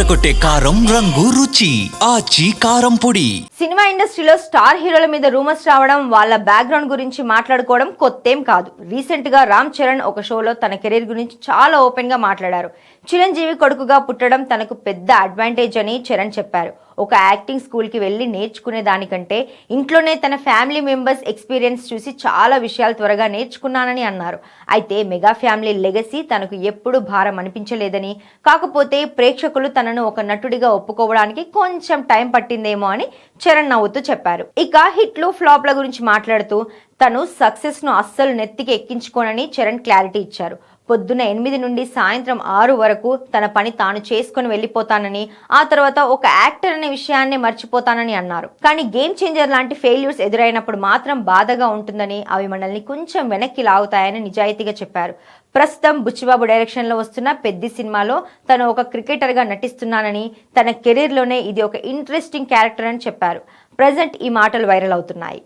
అదరకొట్టే కారం రంగు రుచి ఆచి కారం పొడి. సినిమా ఇండస్ట్రీలో స్టార్ హీరోల మీద రూమర్స్ రావడం, వాళ్ళ బ్యాక్గ్రౌండ్ గురించి మాట్లాడుకోవడం కొత్తేం కాదు. రీసెంట్ గా రామ్ చరణ్ ఒక షోలో తన కెరీర్ గురించి చాలా ఓపెన్ గా మాట్లాడారు. చిరంజీవి కొడుకుగా పుట్టడం తనకు పెద్ద అడ్వాంటేజ్ అని చరణ్ చెప్పారు. ఒక యాక్టింగ్ స్కూల్ కి వెళ్లి నేర్చుకునే దానికంటే ఇంట్లోనే తన ఫ్యామిలీ మెంబర్స్ ఎక్స్పీరియన్స్ చూసి చాలా విషయాలు త్వరగా నేర్చుకున్నానని అన్నారు. అయితే మెగా ఫ్యామిలీ లెగసీ తనకు ఎప్పుడు భారం అనిపించలేదని, కాకపోతే ప్రేక్షకులు తనను ఒక నటుడిగా ఒప్పుకోవడానికి కొంచెం టైం పట్టిందేమో అని చరణ్ నవ్వుతూ చెప్పారు. ఇక హిట్లు ఫ్లాప్ల గురించి మాట్లాడుతూ తను సక్సెస్ ను అస్సలు నెత్తికి ఎక్కించుకోనని చరణ్ క్లారిటీ ఇచ్చారు. పొద్దున 8 నుండి సాయంత్రం 6 వరకు తన పని తాను చేసుకుని వెళ్ళిపోతానని, ఆ తర్వాత ఒక యాక్టర్ అనే విషయాన్ని మర్చిపోతానని అన్నారు. కానీ గేమ్ చేంజర్ లాంటి ఫెయిల్యూర్స్ ఎదురైనప్పుడు మాత్రం బాధగా ఉంటుందని, అవి మనల్ని కొంచెం వెనక్కి లాగుతాయని నిజాయితీగా చెప్పారు. ప్రస్తుతం బుచ్చిబాబు డైరెక్షన్ లో వస్తున్న పెద్ది సినిమాలో తను ఒక క్రికెటర్ గా నటిస్తున్నానని, తన కెరీర్ లోనే ఇది ఒక ఇంట్రెస్టింగ్ క్యారెక్టర్ అని చెప్పారు. ప్రజెంట్ ఈ మాటలు వైరల్ అవుతున్నాయి.